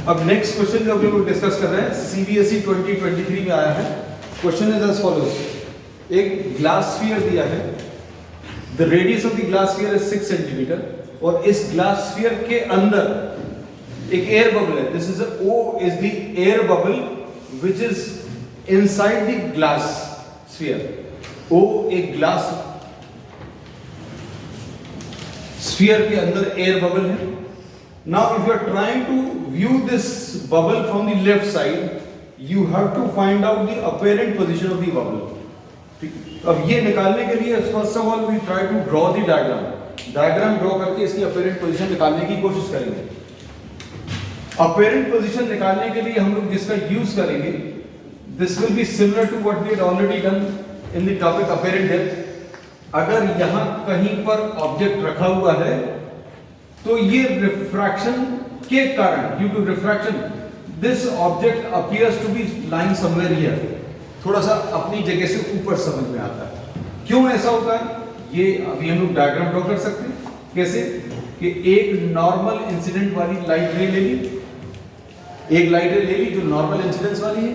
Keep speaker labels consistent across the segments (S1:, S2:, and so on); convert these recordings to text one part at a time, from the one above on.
S1: अब next question जो हम लोग डिस्कस कर रहे हैं सीबीएसई 2023 में आया है। Question is as follows. एक ग्लास स्फीयर दिया है, the radius of the glass sphere is 6 centimetre और इस ग्लास स्फीयर के अंदर एक एयर बबल है। This is O is the air bubble which is inside the glass sphere. O एक ग्लास स्फीयर के अंदर एयर बबल है। Now if you are trying to view this bubble from the left side, you have to find out the apparent position of the bubble. अब ये निकालने के लिए first of all we try to draw the diagram. Diagram draw करके इसकी apparent position निकालने की कोशिश करेंगे। Apparent position निकालने के लिए हम लोग जिसका use करेंगे, this will be similar to what we had already done in the topic apparent depth. अगर यहाँ कहीं पर ऑब्जेक्ट रखा हुआ है तो ये रिफ्रैक्शन के कारण, due to refraction, this object appears to be lying somewhere here, थोड़ा सा अपनी जगह से ऊपर समझ में आता है। क्यों ऐसा होता है ये अभी हम लोग डायग्राम ड्रॉ कर सकते हैं। कैसे कि एक नॉर्मल इंसिडेंट वाली लाइट रे ले ली, एक लाइट रे ले ली जो नॉर्मल इंसिडेंस वाली है,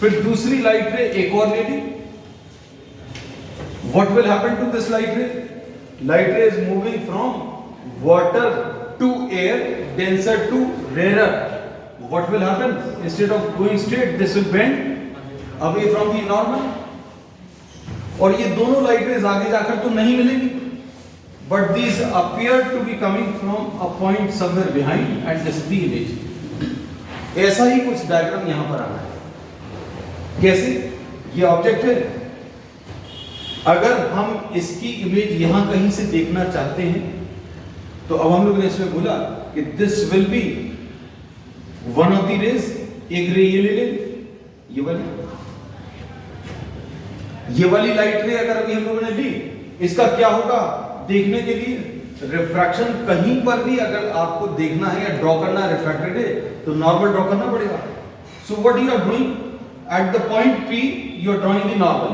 S1: फिर दूसरी लाइट रे एक और ले ली। What will happen to this light ray? Light ray is moving from water to air, denser to rarer. What will happen? Instead of going straight, this will bend away from the normal. और ये दोनों light rays आगे जाकर तो नहीं मिलेंगी, but these appear to be coming from a point somewhere behind, and this is the image. ऐसा ही कुछ डायग्राम यहां पर आना है। कैसे? ये ऑब्जेक्ट है, अगर हम इसकी इमेज यहां कहीं से देखना चाहते हैं तो अब हम लोग ने इसमें बोला कि this will be one of the rays. एक रे ये ले ले, ये वाली लाइट रे अगर अभी हम लोगों ने ली, इसका क्या होगा देखने के लिए? रिफ्रैक्शन कहीं पर भी अगर आपको देखना है या ड्रॉ करना है रिफ्रैक्टेड है तो नॉर्मल ड्रॉ करना पड़ेगा। So what you are doing at the point P, you are drawing the normal.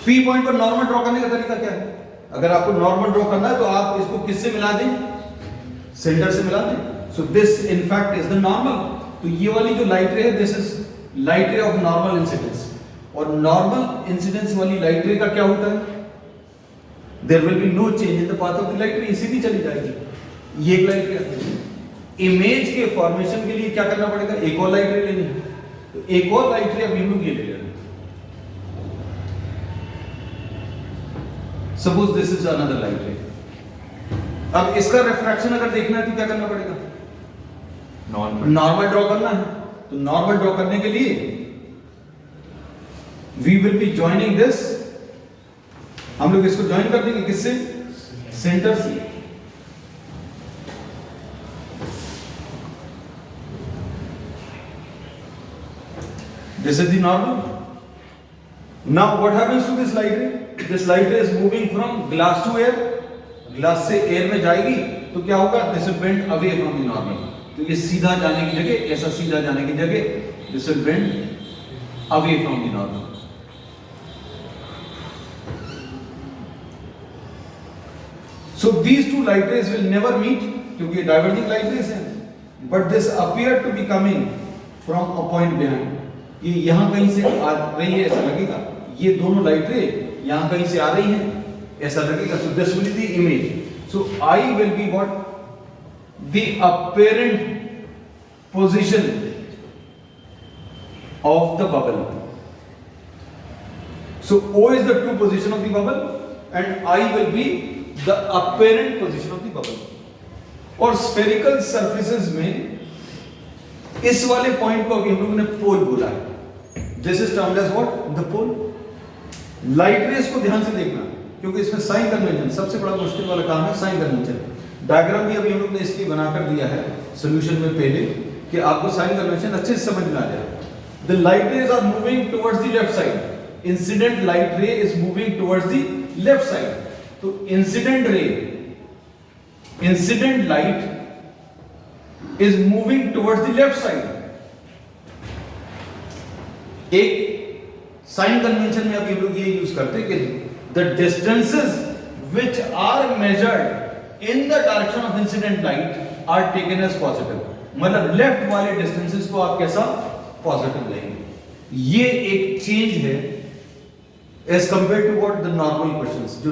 S1: P point पर नॉर्मल ड्रॉ करने का तरीका क्या है? अगर आपको नॉर्मल ड्रॉ करना है तो आप इसको किससे मिला दें? सेंटर से मिला दें। So this in fact is the normal. तो ये वाली जो लाइट रे है, this is light ray of normal incidence. और नॉर्मल इंसिडेंस वाली लाइट रे का क्या होता है? There will be no change in the path of the light ray, सीधी चली जाएगी। ये एक लाइट रे। इमेज के फॉर्मेशन के लिए क्या करना पड़ेगा? एक और लाइट रे लेनी है। तो एक और लाइट रे अभी हम लोग ये ले रहे हैं। Suppose this is another light ray. अब इसका रिफ्रैक्शन अगर देखना है तो क्या करना पड़ेगा? नॉर्मल ड्रॉ करना है। तो नॉर्मल ड्रॉ करने के लिए we will be joining this, हम लोग इसको ज्वाइन कर देंगे किससे? सेंटर से। This is the normal. Now what happens to this light ray? This light ray is moving from glass to air. Glass से एयर में जाएगी तो क्या होगा? This will bend away from the normal. तो ये सीधा जाने की जगह, ऐसा सीधा जाने की जगह, this will bend away from the normal. So these two light rays will never meet क्योंकि diverging light rays हैं, but this appear to be coming from a point behind. ये यहाँ कहीं से आ रही है ऐसा लगेगा। ये दोनों लाइट रे यहाँ कहीं से आ रही हैं ऐसा लगेगा। So this will be the image. So I will be what? The apparent position of the bubble. So O is the true position of the bubble and I will be the apparent position of the bubble. और spherical surfaces में इस वाले point को अभी हम लोगों ने पोल बोला है। This is termed as what? The pole. Light rays को ध्यान से देखना क्योंकि इसमें साइन कन्वेंशन सबसे बड़ा मुश्किल वाला काम है। साइन कन्वेंशन डायग्राम भी अभी हम लोग ने इसलिए बनाकर दिया है सॉल्यूशन में पहले कि आपको साइन कन्वेंशन अच्छे से समझ में आ जाए। The light rays are moving towards the left side. Incident light ray is moving towards the left side. तो incident ray, incident light is moving towards the left side. एक साइन कन्वेंशन में अभी हम लोग ये यूज करते हैं कि the distances which are measured in the direction of incident light are taken as positive, मतलब लेफ्ट वाले डिस्टेंसेस को आप कैसा पॉजिटिव लेंगे। ये एक चेंज है as compare to what the normal questions. जो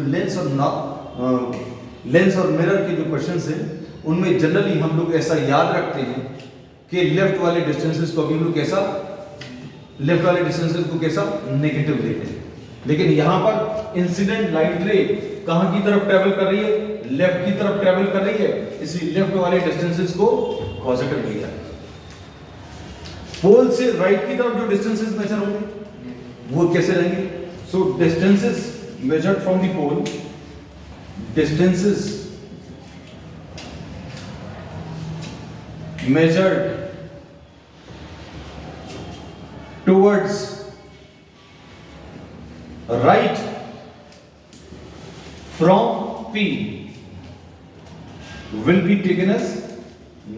S1: लेंस और मिरर के जो क्वेश्चंस हैं उनमें जनरली हम लोग ऐसा याद रखते हैं कि लेफ्ट वाले डिस्टेंसेस को हम लोग कैसा नेगेटिव लेते हैं, लेकिन यहां पर इंसिडेंट लाइट रे कहां की तरफ ट्रेवल कर रही है, लेफ्ट की तरफ ट्रेवल कर रही है, इसलिए लेफ्ट वाले डिस्टेंसेस को पॉजिटिव लिया। पोल से राइट की तरफ जो डिस्टेंसेस मेजर होंगे वो कैसे रहेंगे? So distances measured from the pole, distances measured towards right from P will be taken as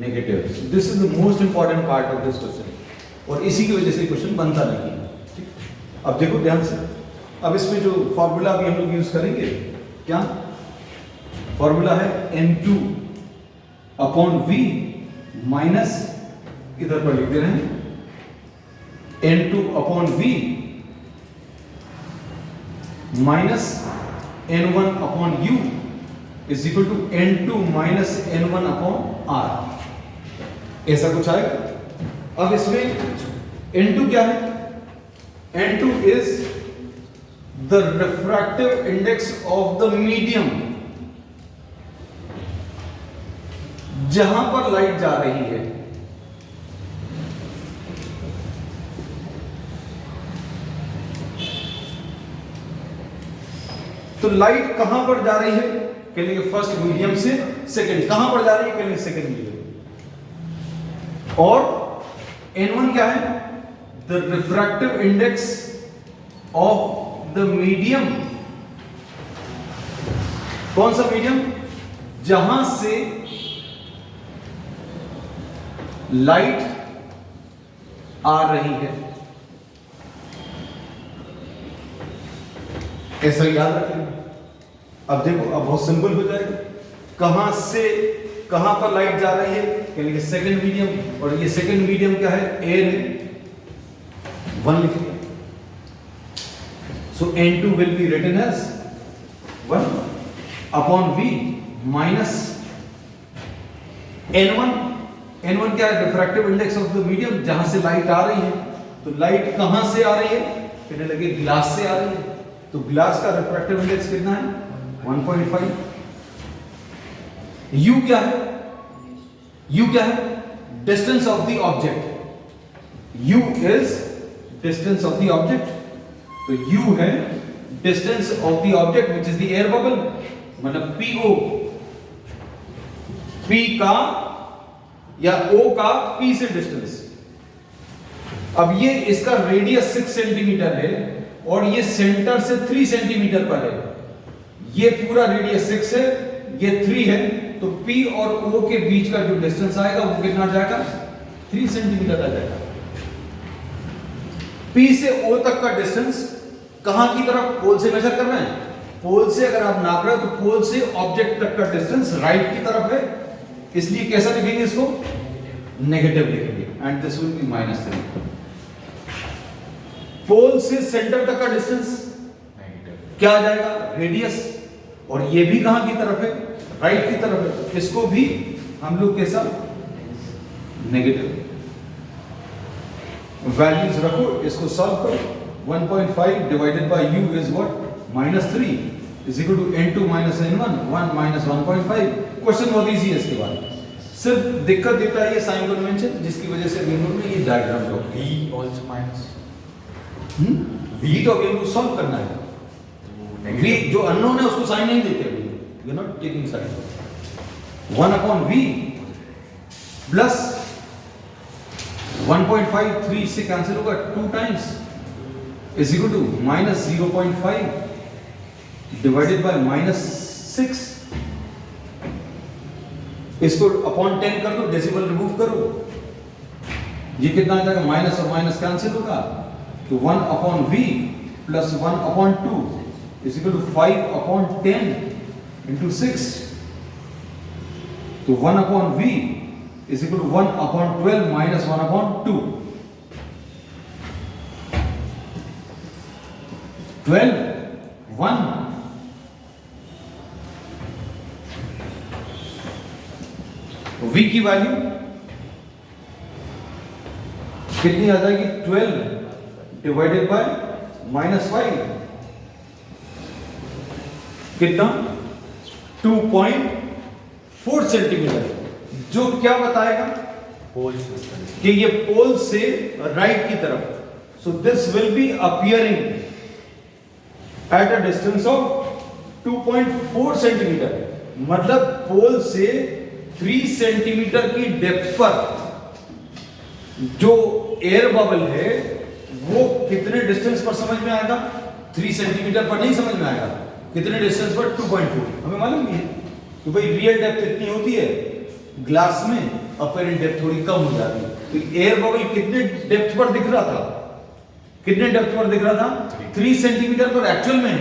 S1: negative. So this is the most important part of this question. और इसी की वजह से क्वेश्चन बनता नहीं है। ठीक, अब देखो ध्यान से, अब इसमें जो फॉर्मूला अभी हम लोग यूज करेंगे, क्या फॉर्मूला है N2 अपॉन V माइनस, इधर पर लिख दे रहे हैं N2 upon V minus N1 upon U is equal to N2 minus N1 upon R, ऐसा कुछ आएगा। अब इसमें N2 क्या है? N2 is the refractive index of the medium, जहां पर लाइट जा रही है। तो लाइट कहां पर जा रही है? कहेंगे फर्स्ट मीडियम से सेकंड। कहां पर जा रही है? कहेंगे सेकंड मीडियम। और N1 क्या है? The refractive index of the medium. कौन सा मीडियम? जहां से लाइट आ रही है, ऐसा याद रखेंगे। अब देखो, अब बहुत सिंपल हो जाएगा। कहां से कहां पर लाइट जा रही है? यानी कि सेकंड मीडियम, और ये सेकंड मीडियम क्या है? एयर है। 1 लिखेंगे। So N2 will be written as 1 upon V minus N1। N1 क्या है? Refractive index of the medium, जहां से लाइट आ रही है। तो लाइट कहां से आ रही है? कहने लगे ग्लास से आ रही है। तो ग्लास का रिफ्रैक्टिव इंडेक्स कितना है? 1.5। U क्या है? U क्या है? Distance of the object. U is distance of the object. तो U है distance of the object which is the air bubble, मतलब PO। P का या O का P से डिस्टेंस। अब ये इसका रेडियस 6 सेंटीमीटर है और ये सेंटर से 3 सेंटीमीटर पर है। ये पूरा रेडियस 6 है, ये 3 है, तो P और O के बीच का जो डिस्टेंस आएगा वो कितना जाएगा? 3 सेंटीमीटर आ जाएगा। P से O तक का डिस्टेंस कहां की तरफ? पोल से मेजर कर रहे हैं। पोल से अगर आप नाप रहे हो तो पोल से ऑब्जेक्ट तक का डिस्टेंस राइट की तरफ है, इसलिए कैसा लिखेंगे इसको? नेगेटिव लिखेंगे। And this will B -3। पोल से सेंटर तक का डिस्टेंस क्या आ जाएगा? रेडियस। और ये भी कहां की तरफ है? राइट की तरफ है, इसको भी हम लोग कैसा? नेगेटिव। वैल्यूज रखो, इसको सॉल्व करो। 1.5 divided by U is what? -3 is equal to N2 minus N1, 1 minus 1.5। Question बहुत इजी है। इसके बाद सिर्फ दिक्कत देता है ये साइन कन्वेंशन, जिसकी वजह से रिमूव में ये डायग्राम लो।
S2: V also minus।
S1: V तो अभी हमको सॉल्व करना है। V जो अननोन है उसको साइन नहीं देते अभी, we are not taking sign. 1 upon V plus 1.5 3 से कैंसिल होगा, 2 times is equal to minus 0.5 divided by -6। इसको अपॉन 10 कर दो, डेसिमल रिमूव करो, ये कितना आ जाएगा? माइनस और माइनस कैंसिल होगा, तो 1 upon V plus 1 upon 2 is equal to 5 upon 10 into 6 तो 1 upon v is equal to 1 upon 12 minus 1 upon 2। 12 1 v की वैल्यू कितनी आ जाएगी? 12 डिवाइडेड बाय -5 कितना? 2.4 सेंटीमीटर। जो क्या बताएगा कि ये पोल से राइट की तरफ। So this will B appearing at a distance of 2.4 centimetre. मतलब पोल से 3 सेंटीमीटर की डेप्थ पर जो एयर बबल है वो कितने डिस्टेंस पर समझ में आएगा? 3 सेंटीमीटर पर नहीं समझ में आएगा। कितने डिस्टेंस पर? 2.4। हमें मालूम नहीं है कि भाई रियल डेप्थ कितनी होती है ग्लास में, अपरेंट डेप्थ थोड़ी कम हो जाती है। तो एयर बबल कितने डेप्थ पर दिख रहा था? कितने डेप्थ पर दिख रहा था? 3 सेंटीमीटर पर एक्चुअल में,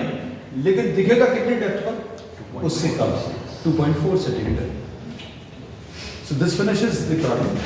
S1: लेकिन दिखेगा कितने डेप्थ पर? उससे कम, 2.4 centimetre. So this finishes the problem.